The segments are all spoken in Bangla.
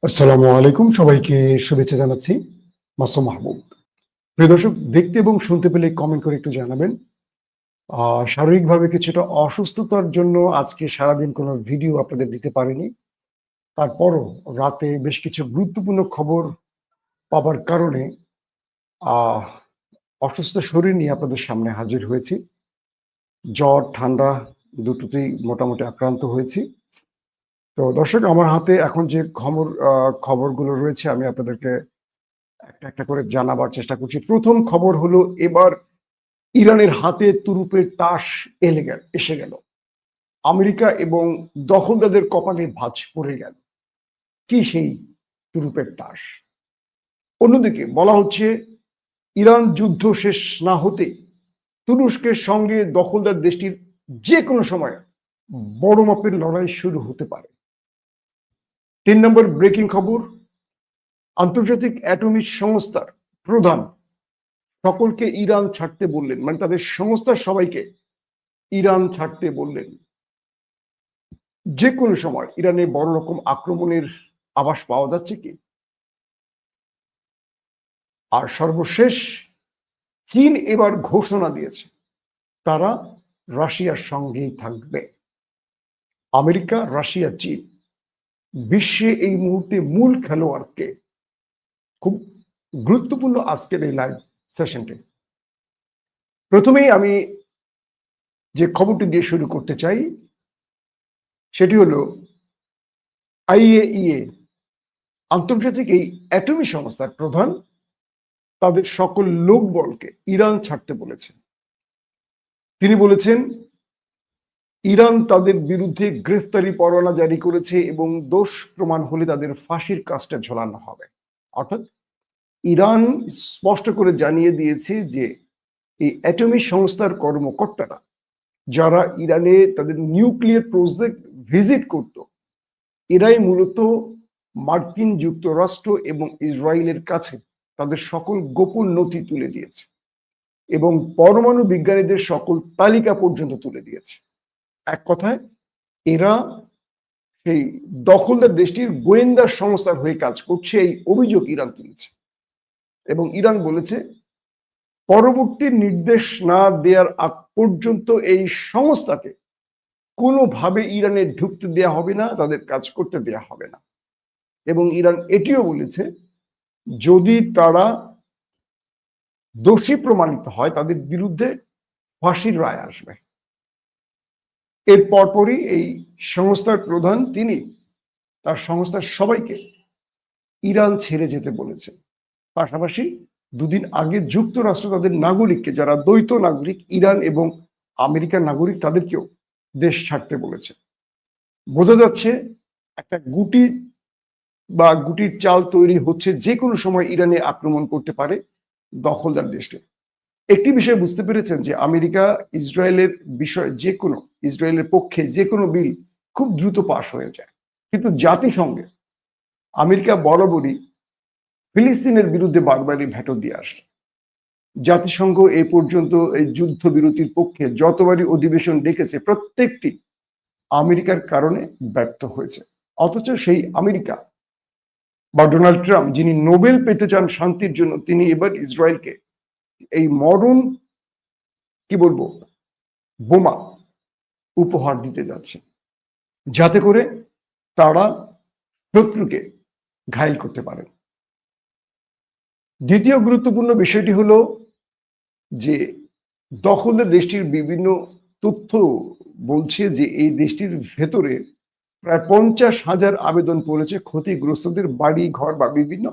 আসসালামু আলাইকুম, সবাইকে শুভেচ্ছা জানাচ্ছি। মাসুম মাহবুব। প্রিয় দর্শক, দেখতে এবং শুনতে পেলে কমেন্ট করে একটু জানাবেন। শারীরিকভাবে কিছুটা অসুস্থতার জন্য আজকে সারাদিন কোনো ভিডিও আপনাদের দিতে পারিনি। তারপরও রাতে বেশ কিছু গুরুত্বপূর্ণ খবর পাবার কারণে আহ অসুস্থ শরীর নিয়ে আপনাদের সামনে হাজির হয়েছি। জ্বর, ঠান্ডা দুটোতেই মোটামুটি আক্রান্ত হয়েছি। তো দর্শক, আমার হাতে এখন যে খবরগুলো রয়েছে আমি আপনাদেরকে একটা একটা করে জানাবার চেষ্টা করছি। প্রথম খবর হলো, এবার ইরানের হাতে তুরুপের তাস এসে গেল। আমেরিকা এবং দখলদারদের কপালে ভাঁজ পড়ে গেল। কি সেই তুরুপের তাস? অন্যদিকে বলা হচ্ছে, ইরান যুদ্ধ শেষ না হতে তুরস্কের সঙ্গে দখলদার দেশটির যে কোনো সময় বড় মাপের লড়াই শুরু হতে পারে। 3 নম্বর ব্রেকিং খবর, আন্তর্জাতিক অ্যাটমিক সংস্থার প্রধান সকলকে ইরান ছাড়তে বললেন, মানে তাদের সংস্থার সবাইকে ইরান ছাড়তে বললেন। যে কোনো সময় ইরানে বড় রকম আক্রমণের আভাস পাওয়া যাচ্ছে কি? আর সর্বশেষ, চীন এবার ঘোষণা দিয়েছে তারা রাশিয়ার সঙ্গেই থাকবে। আমেরিকা, রাশিয়া, চীন বিশ্বে এই মুহূর্তে মূল খেলোয়াড়কে। খুব গুরুত্বপূর্ণ আজকের এই লাইভ সেশনটি। প্রথমেই আমি যে খবরটি দিয়ে শুরু করতে চাই সেটি হলো, IAEA আন্তর্জাতিক এই অ্যাটমিক সংস্থার প্রধান তাদের সকল লোকবলকে ইরান ছাড়তে বলেছেন। তিনি বলেছেন, ইরান তাদের বিরুদ্ধে গ্রেফতারি পরোয়ানা জারি করেছে এবং দোষ প্রমাণ হলে তাদের ফাঁসির কাজটা ঝোলানো হবে। অর্থাৎ ইরান স্পষ্ট করে জানিয়ে দিয়েছে যে এই অ্যাটমিক সংস্থার কর্মকর্তারা যারা ইরানে তাদের নিউক্লিয়ার প্রজেক্ট ভিজিট করত, এরাই মূলত মার্কিন যুক্তরাষ্ট্র এবং ইসরায়েলের কাছে তাদের সকল গোপন নথি তুলে দিয়েছে এবং পরমাণু বিজ্ঞানীদের সকল তালিকা পর্যন্ত তুলে দিয়েছে। এক কথায়, এরা সেই দখলদার দেশটির গোয়েন্দা সংস্থার হয়ে কাজ করছে, এই অভিযোগ ইরান তুলেছে। এবং ইরান বলেছে, পরবর্তী নির্দেশ না দেওয়ার আগ পর্যন্ত এই সংস্থাকে কোনোভাবে ইরানে ঢুকতে দেয়া হবে না, তাদের কাজ করতে দেয়া হবে না। এবং ইরান এটিও বলেছে, যদি তারা দোষী প্রমাণিত হয় তাদের বিরুদ্ধে ফাঁসির রায় আসবে। এর পরপরই এই সংস্থার প্রধান তিনি তার সংস্থার সবাইকে ইরান ছেড়ে যেতে বলেছেন। পাশাপাশি দুদিন আগে যুক্তরাষ্ট্র তাদের নাগরিককে, যারা দ্বৈত নাগরিক, ইরান এবং আমেরিকার নাগরিক, তাদেরকেও দেশ ছাড়তে বলেছে। বোঝা যাচ্ছে একটা গুটি বা গুটির চাল তৈরি হচ্ছে, যে কোনো সময় ইরানে আক্রমণ করতে পারে দখলদার দেশকে। একটি বিষয় বুঝতে পেরেছেন যে আমেরিকা ইসরায়েলের বিষয়ে ইসরায়েলের পক্ষে যে কোনো বিল খুব দ্রুত পাশ হয়ে যায়, কিন্তু জাতিসংঘে আমেরিকা বরাবরই ফিলিস্তিনের বিরুদ্ধে বারবারই ভেটো দিয়ে আসে। জাতিসংঘ এ পর্যন্ত এই যুদ্ধবিরতির পক্ষে যতবারই অধিবেশন ডেকেছে, প্রত্যেকটি আমেরিকার কারণে ব্যর্থ হয়েছে। অথচ সেই আমেরিকা বা ডোনাল্ড ট্রাম্প, যিনি নোবেল পেতে চান শান্তির জন্য, তিনি এবার ইসরায়েলকে এই মরণ বোমা উপহার দিতে যাচ্ছে, যাতে করে তারা শত্রুকে ঘায়েল করতে পারেন। দ্বিতীয় গুরুত্বপূর্ণ বিষয়টি হলো যে দখলদার দেশটির বিভিন্ন তথ্য বলছে যে এই দেশটির ভেতরে প্রায় 50,000 আবেদন পড়েছে ক্ষতিগ্রস্তদের বাড়ি ঘর বা বিভিন্ন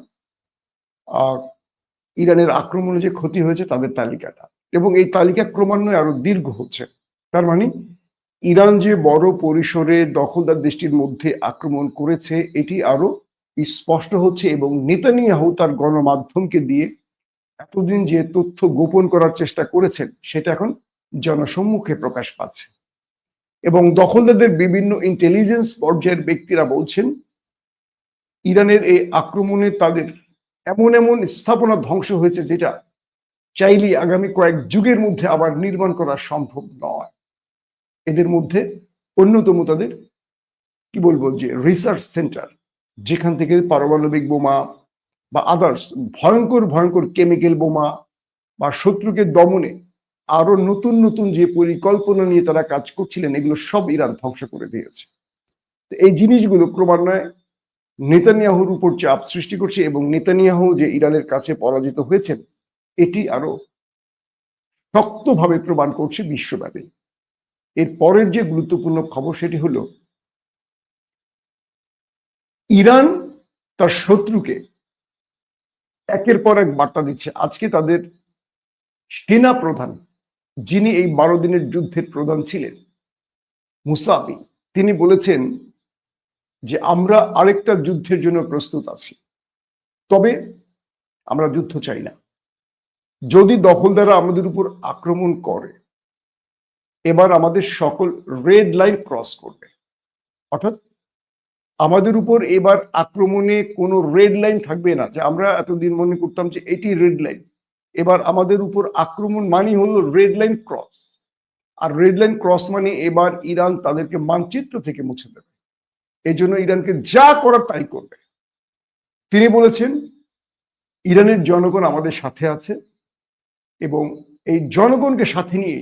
ইরানের আক্রমণে যে ক্ষতি হয়েছে তাদের তালিকাটা, এবং এই তালিকা ক্রমান্বয়ে আরো দীর্ঘ হচ্ছে। তার মানে ইরান যে বড় পরিসরে দখলদার দেশটির মধ্যে আক্রমণ করেছে এটি আরো স্পষ্ট হচ্ছে, এবং নেতানিয়াহু তার গণমাধ্যমকে দিয়ে এতদিন যে তথ্য গোপন করার চেষ্টা করেছেন সেটা এখন জনসম্মুখে প্রকাশ পাচ্ছে। এবং দখলদারদের বিভিন্ন ইন্টেলিজেন্স পর্যায়ের ব্যক্তিরা বলছেন, ইরানের এই আক্রমণে তাদের এমন এমন স্থাপনা ধ্বংস হয়েছে যেটা চাইলে আগামী কয়েক যুগের মধ্যে আবার নির্মাণ করা সম্ভব নয়। এদের মধ্যে অন্যতম তাদের যে রিসার্চ সেন্টার, যেখান থেকে পারমাণবিক বোমা বা আদার্স ভয়ঙ্কর ভয়ঙ্কর কেমিক্যাল বোমা বা শত্রুকে দমনে আরো নতুন নতুন যে পরিকল্পনা নিয়ে তারা কাজ করছিলেন, এগুলো সব ইরান ধ্বংস করে দিয়েছে। এই জিনিসগুলো ক্রমান্বয়ে নেতানিয়াহুর উপর চাপ সৃষ্টি করছে এবং নেতানিয়াহু যে ইরানের কাছে পরাজিত হয়েছেন এটি আরো শক্তভাবে প্রমাণ করছে বিশ্বব্যাপী। এর পরের যে গুরুত্বপূর্ণ খবর সেটি হলো ইরান তার শত্রুকে একের পর এক বার্তা দিচ্ছে। আজকে তাদের সেনা প্রধান, যিনি এই 12 দিনের যুদ্ধের প্রধান ছিলেন, মুসাবি, তিনি বলেছেন যে আমরা আরেকটা যুদ্ধের জন্য প্রস্তুত আছি, তবে আমরা যুদ্ধ চাই না। যদি দখলদাররা আমাদের উপর আক্রমণ করে, এবার আমাদের সকল রেড লাইন ক্রস করবে। অর্থাৎ আমাদের উপর এবার আক্রমণে কোনো রেড লাইন থাকবে না, যে আমরা এতদিন মনে করতাম যে এটি রেড লাইন। এবার আমাদের উপর আক্রমণ মানে হলো রেড লাইন ক্রস। আর রেড লাইন ক্রস মানে এবার ইরান তাদেরকে মানচিত্র থেকে মুছে দেবে। এই জন্য ইরানকে যা করার তাই করবে। তিনি বলেছেন ইরানের জনগণ আমাদের সাথে আছে এবং এই জনগণকে সাথে নিয়ে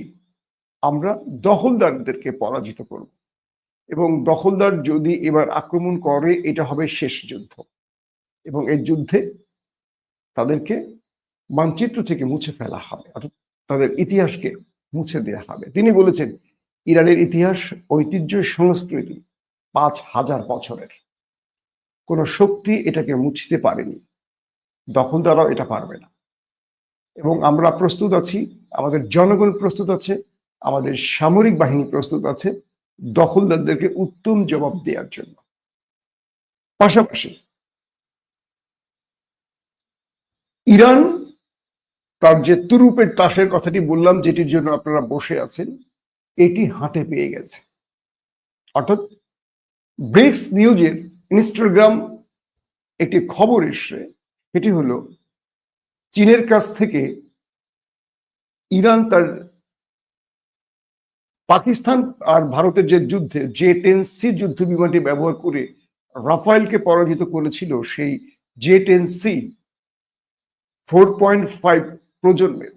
আমরা দখলদারদেরকে পরাজিত করব, এবং দখলদার যদি এবার আক্রমণ করে এটা হবে শেষ যুদ্ধ, এবং এই যুদ্ধে তাদেরকে মানচিত্র থেকে মুছে ফেলা হবে, অর্থাৎ তাদের ইতিহাসকে মুছে দেওয়া হবে। তিনি বলেছেন ইরানের ইতিহাস, ঐতিহ্য, সংস্কৃতি 5000 বছরের, কোন শক্তি এটাকে মুছতে পারেনি, দখলদাররাও এটা পারবে না। এবং আমরা প্রস্তুত আছি, আমাদের জনগণ প্রস্তুত আছে, আমাদের সামরিক বাহিনী প্রস্তুত আছে দখলদারদেরকে উত্তম জবাব দেওয়ার জন্য। পাশাপাশি ইরান তার যে তুরুপের তাসের কথাটি বললাম, যেটির জন্য আপনারা বসে আছেন, এটি হাতে পেয়ে গেছে। অর্থাৎ ব্রিক্স নিউজের ইনস্টাগ্রাম একটি খবর এসছে, এটি হলো চীনের কাছ থেকে ইরান তার পাকিস্তান আর ভারতের যে যুদ্ধে J-10C যুদ্ধ বিমানটি ব্যবহার করে রাফায়েলকে পরাজিত করেছিল, সেই J-10C 4.5 প্রজন্মের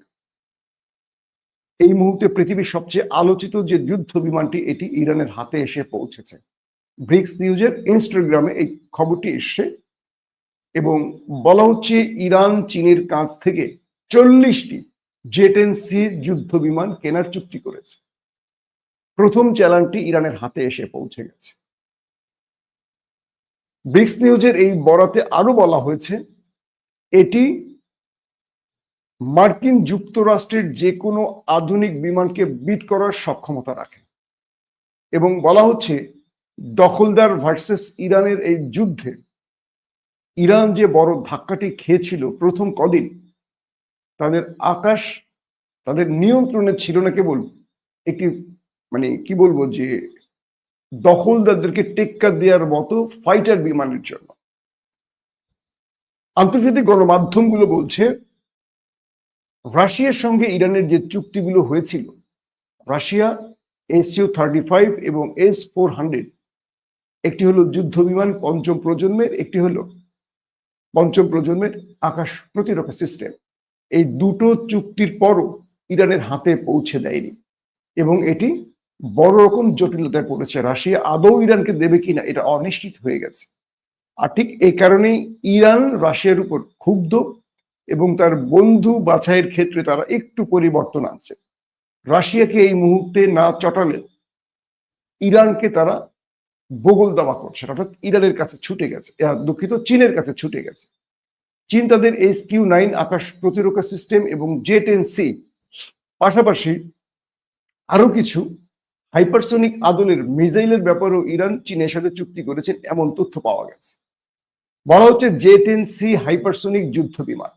এই মুহূর্তে পৃথিবীর সবচেয়ে আলোচিত যে যুদ্ধ বিমানটি, এটি ইরানের হাতে এসে পৌঁছেছে। ব্রিক্স নিউজের ইনস্টাগ্রামে এই খবরটি এসছে এবং বলা হচ্ছে ইরান চীনের কাছ থেকে 40টি J-10C যুদ্ধ বিমান কেনার চুক্তি করেছে। প্রথম চালানটি ইরানের হাতে এসে পৌঁছে গেছে। ব্রিক্স নিউজের এই বরাতে আরো বলা হয়েছে এটি মার্কিন যুক্তরাষ্ট্রের যে কোনো আধুনিক বিমানকে বিট করার সক্ষমতা রাখে, এবং বলা হচ্ছে দখলদার ভার্সেস ইরানের এই যুদ্ধে ইরান যে বড় ধাক্কাটি খেয়েছিল প্রথম কদিন, তাদের আকাশ তাদের নিয়ন্ত্রণে ছিল না, কেবল একটি মানে কি বলবো যে দখলদারদেরকে টেক্কা দেওয়ার মতো ফাইটার বিমানের জন্য। আন্তর্জাতিক গণমাধ্যমগুলো বলছে রাশিয়ার সঙ্গে ইরানের যে চুক্তিগুলো হয়েছিল, রাশিয়া SU-35 এবং S-400, একটি হলো যুদ্ধ বিমান পঞ্চম প্রজন্মের, একটি হলো পঞ্চম প্রজন্মের আকাশ প্রতিরক্ষা সিস্টেম, এই দুটো চুক্তির পরও ইরানের হাতে পৌঁছে দেয়নি এবং এটি বড় রকম জটিলতায় পড়েছে। রাশিয়া আদৌ ইরানকে দেবে কিনা এটা অনিশ্চিত হয়ে গেছে। আর ঠিক এই কারণেই ইরান রাশিয়ার উপর ক্ষুব্ধ এবং তার বন্ধু বাছাইয়ের ক্ষেত্রে তারা একটু পরিবর্তন আনছে। রাশিয়াকে এই মুহূর্তে না চটালে ইরানকে তারা বগল দাওয়া করছে, অর্থাৎ ইরানের কাছে ছুটে গেছে, দুঃখিত, চীনের কাছে ছুটে গেছে। চীন তাদের SQ-9 আকাশ প্রতিরক্ষা সিস্টেম এবং J-10C পাশাপাশি আরো কিছু হাইপারসোনিক আদলের মিসাইলের ব্যাপারেও ইরান চীনের সাথে চুক্তি করেছেন, এমন তথ্য পাওয়া গেছে। বলা হচ্ছে J-10C হাইপারসোনিক যুদ্ধ বিমান,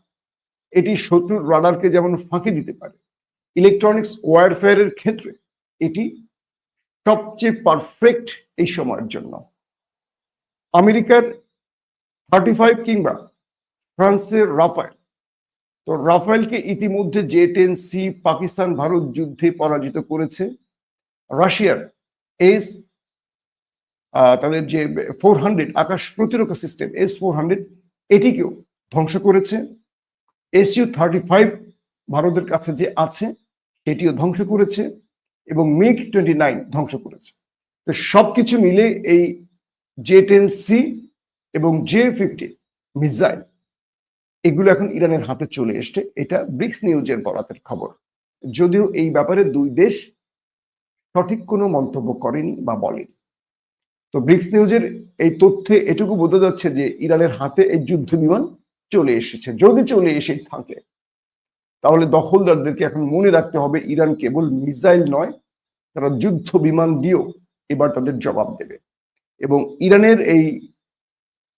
এটি শত্রুর রাডারকে যেমন ফাঁকি দিতে পারে, ইলেকট্রনিক্স ওয়ারফেয়ারের ক্ষেত্রে এটি সবচেয়ে পারফেক্ট এই সময়ের জন্য। আমেরিকার 35 কিংবা ফ্রান্সের রাফায়েল, তো রাফায়েলকে ইতিমধ্যে J-10C পাকিস্তান ভারত যুদ্ধে পরাজিত করেছে। রাশিয়ার তাদের যে 400 আকাশ প্রতিরক্ষা সিস্টেম S-400 এটিকেও ধ্বংস করেছে। Su-35 ভারতের কাছে যে আছে সেটিও ধ্বংস করেছে এবং MiG-29 ধ্বংস করেছে। তো সবকিছু মিলে এই J-10C এবং J-50 মিসাইল এগুলো এখন ইরানের হাতে চলে এসছে। এটা ব্রিক্স নিউজের বরাতের খবর, যদিও এই ব্যাপারে দুই দেশ সঠিক কোনো মন্তব্য করেনি বা বলেনি। তো ব্রিক্স নিউজের এই তথ্যে এটুকু বোঝা যাচ্ছে যে ইরানের হাতে এই যুদ্ধ বিমান চলে এসেছে। যদি চলে এসে থাকে তাহলে দখলদারদেরকে এখন মনে রাখতে হবে ইরান কেবল মিসাইল নয়, তারা যুদ্ধ বিমান দিয়েও এবার তাদের জবাব দেবে। এবং ইরানের এই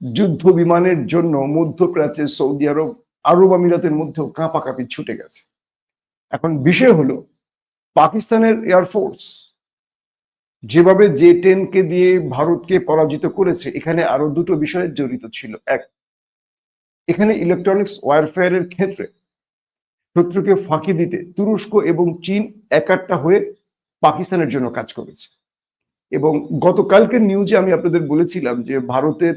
যুদ্ধ বিমানের জন্য মধ্যপ্রাচ্যে সৌদি আরব, আরব আমিরাতের মধ্যেও কাঁপাকাঁপি ছুটে গেছে। এখন বিষয় হলো পাকিস্তানের এয়ারফোর্স যেভাবে J-10 কে দিয়ে ভারতকে পরাজিত করেছে, এখানে আরো দুটো বিষয় জড়িত ছিল। এক, এখানে ইলেকট্রনিক্স ওয়ারফেয়ারের ক্ষেত্রে শত্রুকে ফাঁকি দিতে তুরস্ক এবং চীন একাট্টা হয়ে পাকিস্তানের জন্য কাজ করেছে। এবং গতকালকের নিউজে আমি আপনাদের বলেছিলাম যে ভারতের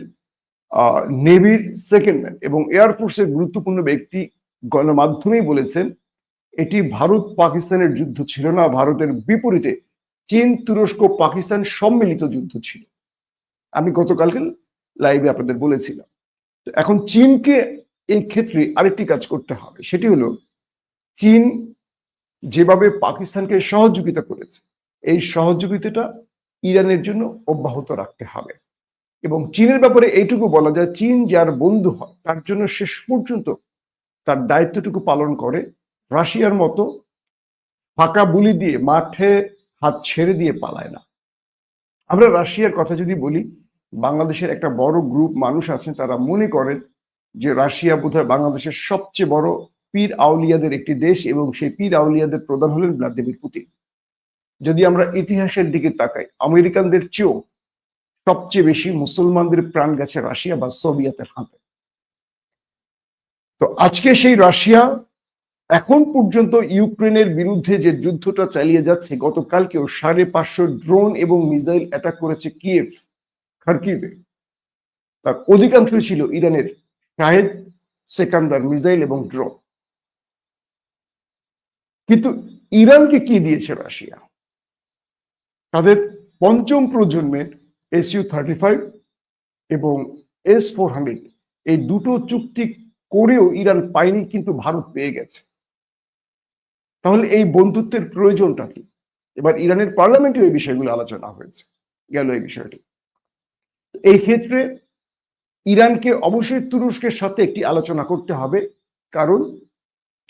নেভির সেকেন্ড ম্যান এবং এয়ারফোর্সের গুরুত্বপূর্ণ ব্যক্তি গণমাধ্যমেই বলেছেন এটি ভারত পাকিস্তানের যুদ্ধ ছিল না, ভারতের বিপরীতে চীন, তুরস্ক, পাকিস্তান সম্মিলিত যুদ্ধ ছিল। আমি গতকালকে লাইভে আপনাদের বলেছিলাম। এখন চীনকে এই ক্ষেত্রে আরেকটি কাজ করতে হবে, সেটি হলো চীন যেভাবে পাকিস্তানকে সহযোগিতা করেছে এই সহযোগিতাটা ইরানের জন্য অব্যাহত রাখতে হবে। এবং চীনের ব্যাপারে এইটুকু বলা যায়, চীন যার বন্ধু হয় তার জন্য শেষ পর্যন্ত তার দায়িত্বটুকু পালন করে, রাশিয়ার মতো ফাঁকা বুলি দিয়ে মাঠে হাত ছেড়ে দিয়ে পালায় না। আমরা রাশিয়ার কথা যদি বলি, বাংলাদেশের একটা বড় গ্রুপ মানুষ আছেন তারা মনে করেন যে রাশিয়া বোধহয় বাংলাদেশের সবচেয়ে বড় পীর আউলিয়াদের একটি দেশ এবং সেই পীর আউলিয়াদের প্রধান হলেন ভ্লাদিমির পুতিন। যদি আমরা ইতিহাসের দিকে তাকাই, আমেরিকানদের চেয়েও সবচেয়ে বেশি মুসলমানদের প্রাণ গেছে রাশিয়া বা সোভিয়েতের হাতে। তো আজকে সেই রাশিয়া এখন পর্যন্ত ইউক্রেনের বিরুদ্ধে যে যুদ্ধটা চালিয়ে যাচ্ছে, গতকালকেও 550 ড্রোন এবং মিসাইল অ্যাটাক করেছে কিয়েভ, খার্কিভে। তার অধিকাংশই ছিল ইরানের শাহেদ, সেকান্দার মিসাইল এবং ড্রোন। কিন্তু ইরানকে কি দিয়েছে রাশিয়া? তাদের পঞ্চম প্রজন্মের Su-35 এবং S-400 এই দুটো চুক্তি করেও ইরান পায়নি, কিন্তু ভারত পেয়ে গেছে। তাহলে এই বন্ধুত্বের প্রয়োজনটা কি? এবার ইরানের পার্লামেন্টে এই বিষয়গুলো আলোচনা হয়েছে, গেল এই বিষয়টি। এই ক্ষেত্রে ইরানকে অবশ্যই তুরস্কের সাথে একটি আলোচনা করতে হবে, কারণ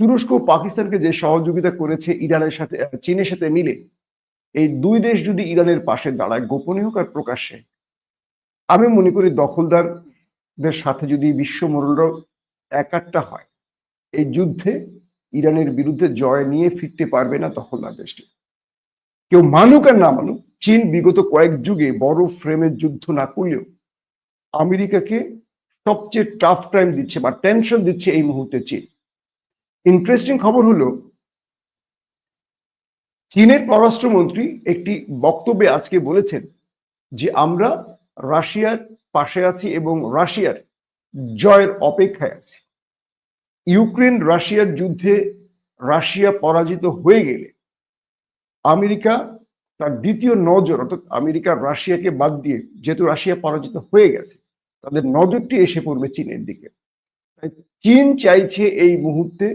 তুরস্ক পাকিস্তানকে যে সহযোগিতা করেছে ইরানের সাথে, চীনের সাথে মিলে, এই দুই দেশ যদি ইরানের পাশে দাঁড়ায়, গোপনে হোক আর প্রকাশ্যে, আমি মনে করি দখলদারদের সাথে যদি বিশ্বমোড়লরাও একাট্টা হয়, এই যুদ্ধে ইরানের বিরুদ্ধে জয় নিয়ে ফিরতে পারবে না দখলদার দেশটি। কেউ মানুক আর না মানুক, চীন বিগত কয়েক যুগে বড় ফ্রেমের যুদ্ধ না করলেও আমেরিকাকে সবচেয়ে টাফ টাইম দিচ্ছে বা টেনশন দিচ্ছে এই মুহূর্তে চীন। ইন্টারেস্টিং খবর হলো, চীনের পররাষ্ট্রমন্ত্রী একটি বক্তব্যে আজকে বলেছেন যে আমরা রাশিয়ার পাশে আছি এবং রাশিয়ার জয়ের অপেক্ষায় আছি। ইউক্রেন রাশিয়ার যুদ্ধে রাশিয়া পরাজিত হয়ে গেলে আমেরিকা তার দ্বিতীয় নজর, অর্থাৎ আমেরিকা রাশিয়াকে বাদ দিয়ে, যেহেতু রাশিয়া পরাজিত হয়ে গেছে, তাদের নজরটি এসে পড়বে চীনের দিকে। তাই চীন চাইছে এই মুহূর্তে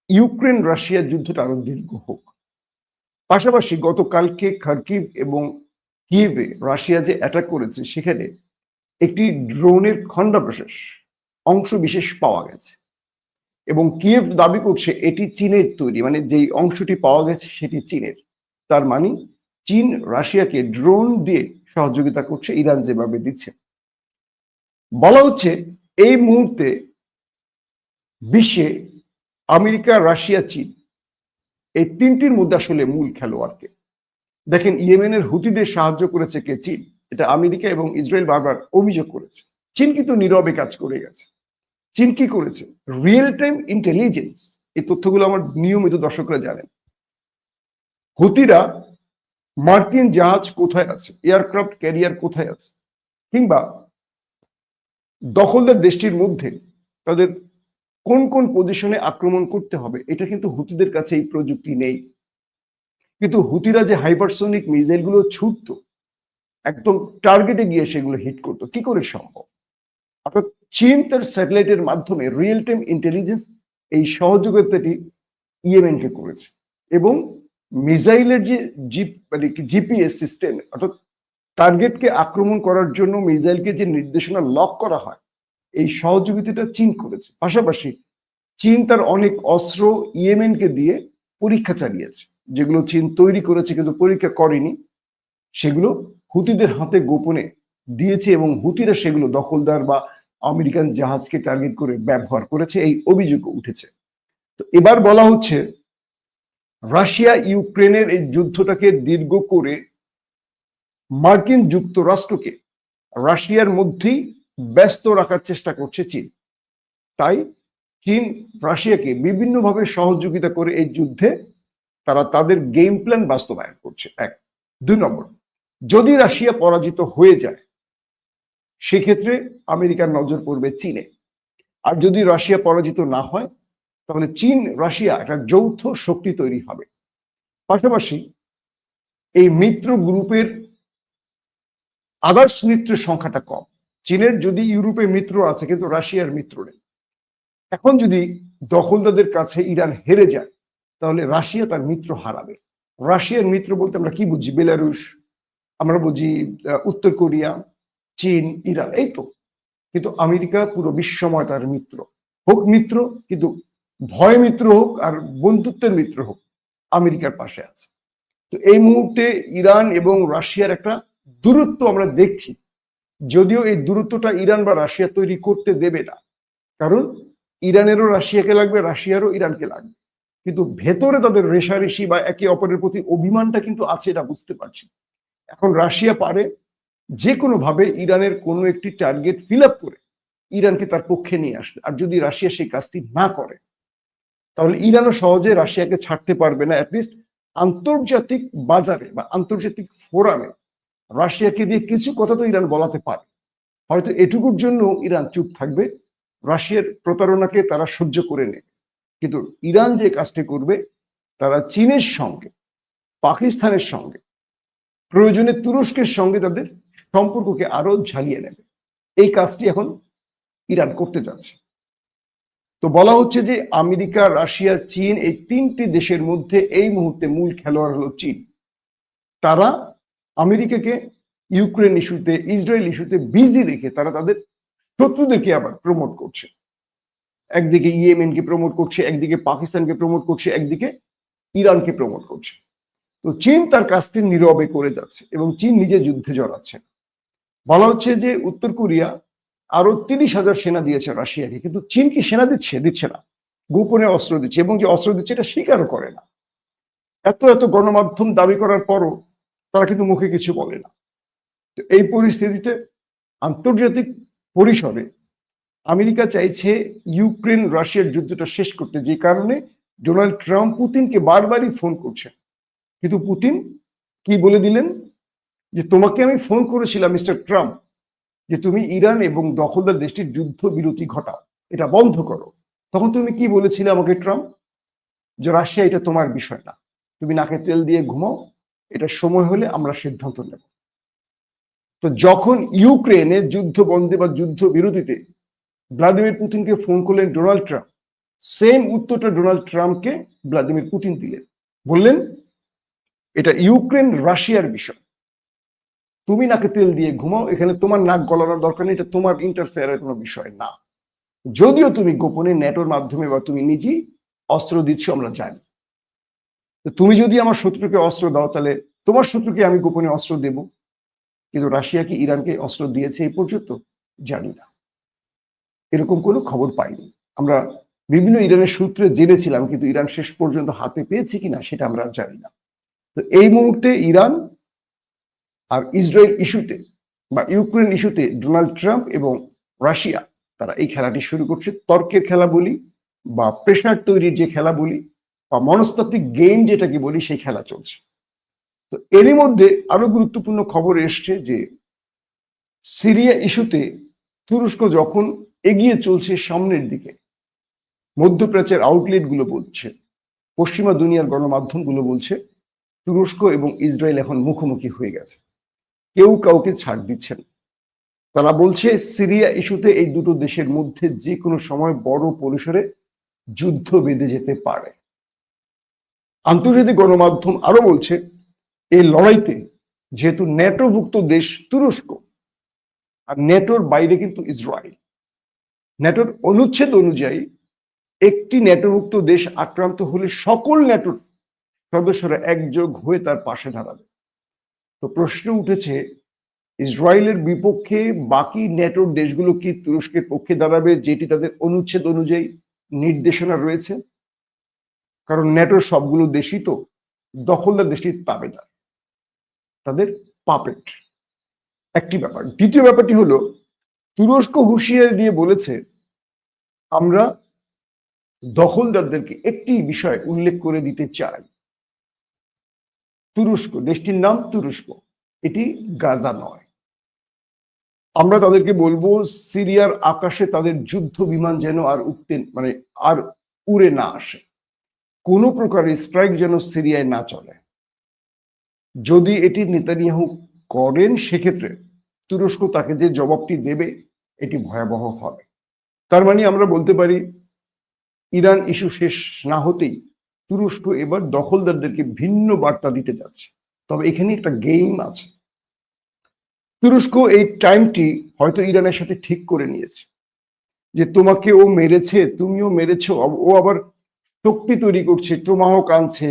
ইউক্রেন রাশিয়ার যুদ্ধটা আরো দীর্ঘ হোক। পাশাপাশি গতকালকে খার্কিভ এবং কিয়েভে রাশিয়া যে অ্যাটাক করেছে, সেখানে একটি ড্রোনের খণ্ডাবশেষ অংশ বিশেষ পাওয়া গেছে এবং কিয়েভ দাবি করছে এটি চীনের তৈরি, মানে যেই অংশটি পাওয়া গেছে সেটি চীনের। তার মানে চীন রাশিয়াকে ড্রোন দিয়ে সহযোগিতা করছে, ইরান যেভাবে দিচ্ছে। বলা হচ্ছে এই মুহূর্তে বিশ্বে আমেরিকা, রাশিয়া, চীন এই তিনটির মধ্যে আসলে মূল খেলোয়াড়কে। দেখেন, ইয়েমেনের হুতিদের সাহায্য করেছে কে? চীন। এটা আমেরিকা এবং ইসরায়েল বারবার অভিযোগ করেছে। চীন কিন্তু নীরবে কাজ করে গেছে। চীন কি করেছে? রিয়েল টাইম ইন্টেলিজেন্স, এই তথ্যগুলো আমার নিয়মিত দর্শকরা জানেন। হুতিরা মার্কিন জাহাজ কোথায় আছে, এয়ারক্রাফট ক্যারিয়ার কোথায় আছে, কিংবা দখলদার দেশটির মধ্যে তাদের কোন কোন পজিশনে আক্রমণ করতে হবে, এটা কিন্তু হুতিদের কাছে এই প্রযুক্তি নেই। কিন্তু হুতিরা যে হাইপারসোনিক মিসাইল গুলো ছুটতো, একদম টার্গেটে গিয়ে সেগুলো হিট করতো, কি করে সম্ভব? অর্থাৎ চীন তার স্যাটেলাইটের মাধ্যমে রিয়েল টাইম ইন্টেলিজেন্স এই সহযোগিতাটি ইয়েমেনকে করেছে, এবং মিসাইলের যে জিপিএস সিস্টেম, অর্থাৎ টার্গেটকে আক্রমণ করার জন্য মিসাইলকে যে নির্দেশনা লক করা হয়, এই সহযোগিতাটা চীন করেছে। পাশাপাশি চীন তার অনেক অস্ত্র ইয়েমেনকে দিয়ে পরীক্ষা চালিয়েছে, যেগুলো চীন তৈরি করেছে কিন্তু পরীক্ষা করেনি, সেগুলো হুতিদের হাতে গোপনে দিয়েছে, এবং হুতিরা সেগুলো দখলদার বা আমেরিকান জাহাজকে টার্গেট করে ব্যবহার করেছে, এই অভিযোগ উঠেছে। তো এবার বলা হচ্ছে রাশিয়া ইউক্রেনের এই যুদ্ধটাকে দীর্ঘ করে মার্কিন যুক্তরাষ্ট্রকে রাশিয়ার মধ্যেই ব্যস্ত রাখার চেষ্টা করছে চীন। তাই চীন রাশিয়াকে বিভিন্নভাবে সহযোগিতা করে এই যুদ্ধে তারা তাদের গেম প্ল্যান বাস্তবায়ন করছে। এক। 2 নম্বর, যদি রাশিয়া পরাজিত হয়ে যায় সেক্ষেত্রে আমেরিকার নজর পড়বে চীনে, আর যদি রাশিয়া পরাজিত না হয় তাহলে চীন রাশিয়া একটা যৌথ শক্তি তৈরি হবে। পাশাপাশি এই মিত্র গ্রুপের আদার্স মিত্রের সংখ্যাটা কম। চীনের যদি ইউরোপে মিত্র আছে কিন্তু রাশিয়ার মিত্র নেই। এখন যদি দখলদারদের কাছে ইরান হেরে যায় তাহলে রাশিয়া তার মিত্র হারাবে। রাশিয়ার মিত্র বলতে আমরা কি বুঝি? বেলারুশ, আমরা বুঝি উত্তর কোরিয়া, চীন, ইরান, এই তো। কিন্তু আমেরিকা পুরো বিশ্বময় তার মিত্র। হোক মিত্র, কিন্তু ভয় মিত্র হোক আর বন্ধুত্বের মিত্র হোক, আমেরিকার পাশে আছে। তো এই মুহূর্তে ইরান এবং রাশিয়ার একটা দূরত্ব আমরা দেখছি, যদিও এই দূরত্বটা ইরান বা রাশিয়া তৈরি করতে দেবে না, কারণ ইরানেরও রাশিয়াকে লাগবে, রাশিয়ারও ইরানকে লাগবে, কিন্তু ভেতরে তাদের রেশারেশি বা একে অপরের প্রতি অভিমানটা কিন্তু আছে, এটা বুঝতে পারছি। এখন রাশিয়া পারে যে কোনো ভাবে ইরানের কোনো একটি টার্গেট ফিল আপ করে ইরানকে তার পক্ষে নিয়ে আসতে, আর যদি রাশিয়া সেই কাজটি না করে তাহলে ইরানও সহজে রাশিয়াকে ছাড়তে পারবে না। অ্যাটলিস্ট আন্তর্জাতিক বাজারে বা আন্তর্জাতিক ফোরামে রাশিয়াকে দিয়ে কিছু কথা তো ইরান বলাতে পারে। হয়তো এটুকুর জন্য ইরান চুপ থাকবে, রাশিয়ার প্রতারণাকে তারা সহ্য করে নেবে। কিন্তু ইরান যে কাজটি করবে, তারা চীনের সঙ্গে, পাকিস্তানের সঙ্গে, প্রয়োজনে তুরস্কের সঙ্গে তাদের সম্পর্ককে আরো ঝালিয়ে নেবে। এই কাজটি এখন ইরান করতে যাচ্ছে। তো বলা হচ্ছে যে আমেরিকা, রাশিয়া, চীন, এই 3টি দেশের মধ্যে এই মুহূর্তে মূল খেলোয়াড় হলো চীন। তারা আমেরিকাকে ইউক্রেন ইস্যুতে, ইসরায়েল ইস্যুতে বিজি রেখে তারা তাদের শত্রুদেরকে আবার প্রমোট করছে। একদিকে ইয়েমেনকে প্রমোট করছে, একদিকে পাকিস্তানকে প্রমোট করছে, একদিকে ইরানকে প্রমোট করছে। তো চীন তার কাজটি নীরবে করে যাচ্ছে এবং চীন নিজে যুদ্ধে জড়াচ্ছে। বলা হচ্ছে যে উত্তর কোরিয়া আরো 30,000 সেনা দিয়েছে রাশিয়াকে, কিন্তু চীন কি সেনা দিচ্ছে না, গোপনে অস্ত্র দিচ্ছে, এবং যে অস্ত্র দিচ্ছে এটা স্বীকারও করে না। এত এত গণমাধ্যম দাবি করার পরও তারা কিন্তু মুখে কিছু বলে না। তো এই পরিস্থিতিতে আন্তর্জাতিক পরিসরে আমেরিকা চাইছে ইউক্রেন রাশিয়ার যুদ্ধটা শেষ করতে, যে কারণে ডোনাল্ড ট্রাম্প পুতিনকে বারবারই ফোন করছেন। কিন্তু পুতিন কি বলে দিলেন যে তোমাকে আমি ফোন করেছিলাম মিস্টার ট্রাম্প, যে তুমি ইরান এবং দখলদার দেশটির যুদ্ধ বিরতি ঘটাও, এটা বন্ধ করো। তখন তুমি কি বলেছিলে আমাকে ট্রাম্প? যে রাশিয়া এটা তোমার বিষয় না, তুমি নাকে তেল দিয়ে ঘুমাও, এটা সময় হলে আমরা সিদ্ধান্ত নেব। তো যখন ইউক্রেনে যুদ্ধ বন্ধে বা যুদ্ধ বিরতিতে ভ্লাদিমির পুতিনকে ফোন করলেন ডোনাল্ড ট্রাম্প, সেম উত্তরটা ডোনাল্ড ট্রাম্পকে ভ্লাদিমির পুতিন দিলেন, বললেন এটা ইউক্রেন রাশিয়ার বিষয়, তুমি নাকে তেল দিয়ে ঘুমাও, এখানে তোমার নাক গলানোর দরকার নেই, এটা তোমার ইন্টারফেয়ারের কোনো বিষয় না। যদিও তুমি গোপনে নেটোর মাধ্যমে বা তুমি নিজেই অস্ত্র দিচ্ছ আমরা জানি, তুমি যদি আমার শত্রুকে অস্ত্র দাও তাহলে তোমার শত্রুকে আমি গোপনে অস্ত্র দেব। কিন্তু রাশিয়া কি ইরানকে অস্ত্র দিয়েছে এই পর্যন্ত? জানি না, এরকম কোনো খবর পাইনি। আমরা বিভিন্ন ইরানের সূত্রে জেনেছিলাম, কিন্তু ইরান শেষ পর্যন্ত হাতে পেয়েছে কিনা সেটা আমরা জানি না। তো এই মুহূর্তে ইরান আর ইসরায়েল ইস্যুতে বা ইউক্রেন ইস্যুতে ডোনাল্ড ট্রাম্প এবং রাশিয়া তারা এই খেলাটি শুরু করছে। তর্কের খেলা বলি বা প্রেশার তৈরির যে খেলা বলি বা মনস্তাত্ত্বিক গেম যেটাকে বলি, সেই খেলা চলছে। তো এরই মধ্যে আরো গুরুত্বপূর্ণ খবর এসছে যে সিরিয়া ইস্যুতে তুরস্ক যখন এগিয়ে চলছে সামনের দিকে, মধ্যপ্রাচ্যের আউটলেট গুলো বলছে, পশ্চিমা দুনিয়ার গণমাধ্যম গুলো বলছে তুরস্ক এবং ইসরায়েল এখন মুখোমুখি হয়ে গেছে, কেউ কাউকে ছাড় দিচ্ছে না। তারা বলছে সিরিয়া ইস্যুতে এই দুটো দেশের মধ্যে যে কোনো সময় বড় পরিসরে যুদ্ধ বেঁধে যেতে পারে। আন্তর্জাতিক গণমাধ্যম আরো বলছে এই লড়াইতে যেহেতু ন্যাটোভুক্ত দেশ তুরস্ক, আর ন্যাটোর বাইরে কিন্তু ইসরায়েল, ন্যাটোর অনুচ্ছেদ অনুযায়ী একটি ন্যাটোভুক্ত দেশ আক্রান্ত হলে সকল ন্যাটোর সদস্যরা একযোগ হয়ে তার পাশে দাঁড়াবে। তো প্রশ্ন উঠেছে, ইসরায়েলের বিপক্ষে বাকি ন্যাটোর দেশগুলো কি তুরস্কের পক্ষে দাঁড়াবে, যেটি তাদের অনুচ্ছেদ অনুযায়ী নির্দেশনা রয়েছে? কারণ ন্যাটোর সবগুলো দেশই তো দখলদার দেশটির তাবেদার, তাদের পাপেট। একটি ব্যাপার। দ্বিতীয় ব্যাপারটি হলো, তুরস্ক হুঁশিয়ারি দিয়ে বলেছে আমরা দখলদারদেরকে একটি বিষয় উল্লেখ করে দিতে চাই, তুরস্ক, দেশটির নাম তুরস্ক, এটি গাজা নয়। আমরা তাদেরকে বলবো সিরিয়ার আকাশে তাদের যুদ্ধ বিমান যেন আর আর উড়ে না আসে, কোনো প্রকার স্ট্রাইক যেন সিরিয়ায় না চলে। যদি এটি নেতানিয়াহু করেন সেক্ষেত্রে তুরস্ক তাকে যে জবাবটি দেবে এটি ভয়াবহ হবে। তার মানে আমরা বলতে পারি ইরান ইস্যু শেষ না হতেই তুরস্ক এবার দখলদারদেরকে ভিন্ন বার্তা দিতে যাচ্ছে। তবে এখানে একটা গেম আছে। তুরস্ক এই টাইমটি হয়তো ইরানের সাথে ঠিক করে নিয়েছে যে তোমাকে ও মেরেছে, তুমিও মেরেছো, ও আবার শক্তি তৈরি করছে, টোমাহক আনছে,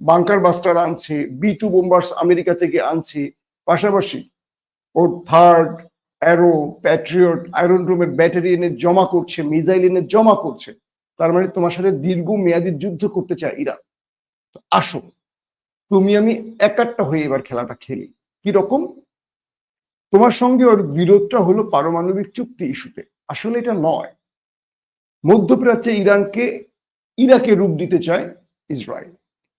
বাংকার বাস্টার আনছে, B2 বোম্বার্স আমেরিকা থেকে আনছে, পাশাপাশি ওর থার্ড, অ্যারো, প্যাট্রিয়ট, আয়রন ডোমের ব্যাটারি এনে জমা করছে, মিসাইল এনে জমা করছে। তার মানে তোমার সাথে দীর্ঘ মেয়াদী যুদ্ধ করতে চায় ইরান। আসো তুমি আমি একাট্টা হয়ে এবার খেলাটা খেলি। কি রকম? তোমার সঙ্গে ওর বিরোধটা হলো পারমাণবিক চুক্তি ইস্যুতে, আসলে এটা নয়। মধ্যপ্রাচ্যে ইরাকে রূপ দিতে চায় ইসরায়েল,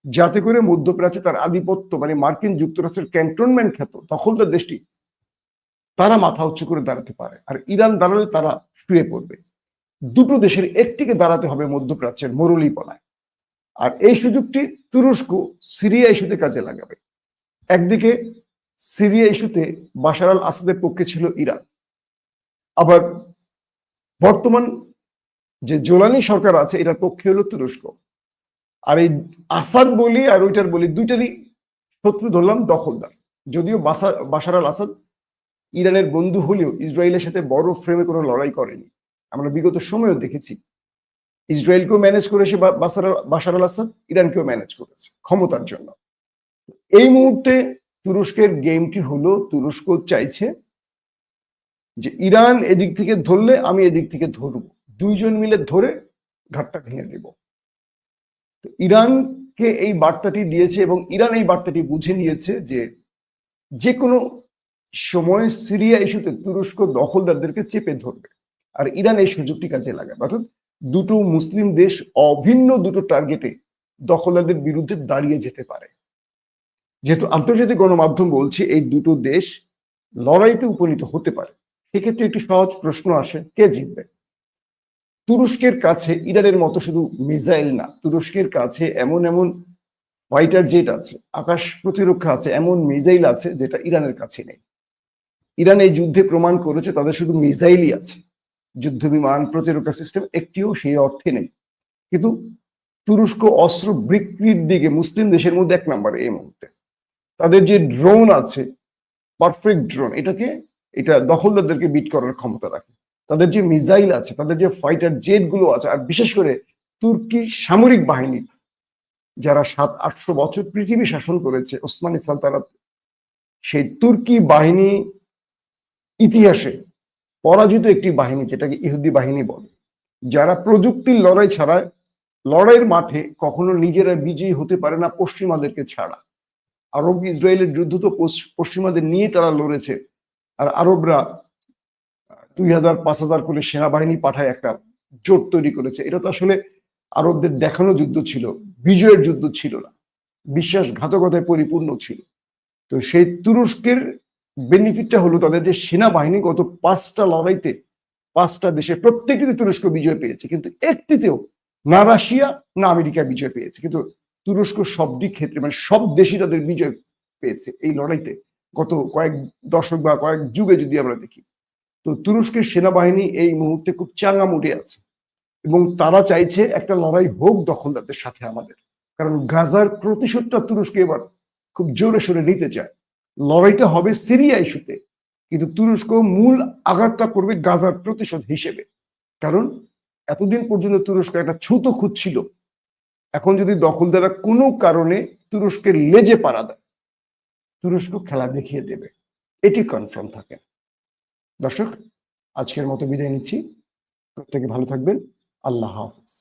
যাতে করে মধ্যপ্রাচ্যে তার আধিপত্য, মানে মার্কিন যুক্তরাষ্ট্রের ক্যান্টনমেন্ট খ্যাত দখলদার দেশটি, তারা মাথা উঁচু করে দাঁড়াতে পারে। আর ইরান দাঁড়ালে তারা শুয়ে পড়বে। দুটো দেশের একটিকে দাঁড়াতে হবে মধ্যপ্রাচ্যের মরুলিপনায়। আর এই সুযোগটি তুরস্ক সিরিয়া ইস্যুতে কাজে লাগাবে। একদিকে সিরিয়া ইস্যুতে বাশার আল আসাদের পক্ষে ছিল ইরান, আবার বর্তমান যে জোলানি সরকার আছে এটার পক্ষে হলো তুরস্ক। আর এই আসাদ বলি আর ওইটার বলি দুইটারই শত্রু ধরলাম দখলদার। যদিও বাশার আল আসাদ ইরানের বন্ধু হলেও ইসরায়েলের সাথে বড় ফ্রেমে কোনো লড়াই করেনি। আমরা বিগত সময়েও দেখেছি ইসরায়েলকেও ম্যানেজ করেছে বাশার আল আসাদ, ইরানকেও ম্যানেজ করেছে ক্ষমতার জন্য। এই মুহূর্তে তুরস্কের গেমটি হলো, তুরস্ক চাইছে যে ইরান এদিক থেকে ধরলে আমি এদিক থেকে ধরবো, দুইজন মিলে ধরে ঘাটটা ভেঙে দেব। তো ইরানকে এই বার্তাটি দিয়েছে এবং ইরান এই বার্তাটি বুঝে নিয়েছে যে কোনো সময় সিরিয়া ইস্যুতে তুরস্ক দখলদারদেরকে চেপে ধরবে। আর ইরান এই সুযোগটি কাজে লাগাবে, অর্থাৎ দুটো মুসলিম দেশ অভিন্ন দুটো টার্গেটে দখলদারদের বিরুদ্ধে দাঁড়িয়ে যেতে পারে। যেহেতু আন্তর্জাতিক গণমাধ্যম বলছে এই দুটো দেশ লড়াইতে উপনীত হতে পারে, সেক্ষেত্রে একটি সহজ প্রশ্ন আসে, কে জিতবে? তুরস্কের কাছে ইরানের মতো শুধু মিসাইল না, তুরস্কের কাছে এমন এমন ফাইটার জেট আছে, আকাশ প্রতিরক্ষা আছে, এমন মিসাইল আছে যেটা ইরানের কাছে নেই। ইরান এই যুদ্ধে প্রমাণ করেছে তাদের শুধু মিসাইলই আছে, যুদ্ধ বিমান, প্রতিরক্ষা সিস্টেম একটিও সেই অর্থে নেই। কিন্তু তুরস্ক অস্ত্র বিক্রির দিকে মুসলিম দেশের মধ্যে 1 নম্বরে এই মুহূর্তে। তাদের যে ড্রোন আছে, পারফেক্ট ড্রোন, এটা দখলদারদেরকে বিট করার ক্ষমতা রাখে। তাদের যে মিসাইল আছে, তাদের যে ফাইটার জেট গুলো আছে, আর বিশেষ করে তুর্কি সামরিক বাহিনী যারা 700-800 বছর পৃথিবী শাসন করেছে ওসমানী সালতানাত, সেই তুর্কি বাহিনী ইতিহাসে পরাজিত একটি বাহিনী, যেটাকে ইহুদি বাহিনী বলে, যারা প্রযুক্তির লড়াই ছাড়া লড়াইয়ের মাঠে কখনো নিজেরা বিজয়ী হতে পারে না পশ্চিমাদেরকে ছাড়া। আরব ইসরায়েলের যুদ্ধ তো পশ্চিমাদের নিয়ে তারা লড়েছে, আর আরবরা 2000-5000 করে সেনাবাহিনী পাঠায় একটা জোট তৈরি করেছে। এটা তো আসলে আরবদের দেখানো যুদ্ধ ছিল, বিজয়ের যুদ্ধ ছিল না। বিশ্বাসঘাতকতায় পরিপূর্ণ ছিল। তো সেই তুরস্কের বেনিফিটটা হলো তাদের যে সেনাবাহিনী গত 5টা লড়াইতে 5টা দেশে প্রত্যেকটিতে তুরস্ক বিজয় পেয়েছে, কিন্তু একটিতেও না রাশিয়া না আমেরিকা বিজয় পেয়েছে। কিন্তু তুরস্ক সবটি ক্ষেত্রে মানে সব দেশই তাদের বিজয় পেয়েছে এই লড়াইতে, গত কয়েক দশক বা কয়েক যুগে যদি আমরা দেখি। তো তুরস্কের সেনাবাহিনী এই মুহূর্তে খুব চাঙ্গা মুডে আছে এবং তারা চাইছে একটা লড়াই হোক দখলদারদের সাথে আমাদের, কারণ গাজার প্রতিশোধটা তুরস্ক এবার খুব জোরে সোরে নিতে চায়। লড়াইটা হবে সিরিয়া ইস্যুতে, কিন্তু তুরস্ক মূল আঘাতটা করবে গাজার প্রতিশোধ হিসেবে। কারণ এতদিন পর্যন্ত তুরস্ক একটা ছুতো খুঁজছিল, এখন যদি দখলদাররা কোনো কারণে তুরস্কের লেজে পাড়া দেয়, তুরস্ক খেলা দেখিয়ে দেবে, এটি কনফার্ম থাকে। দর্শক, আজকের মতো বিদায় নিচ্ছি। প্রত্যেকে ভালো থাকবেন। আল্লাহ হাফেজ।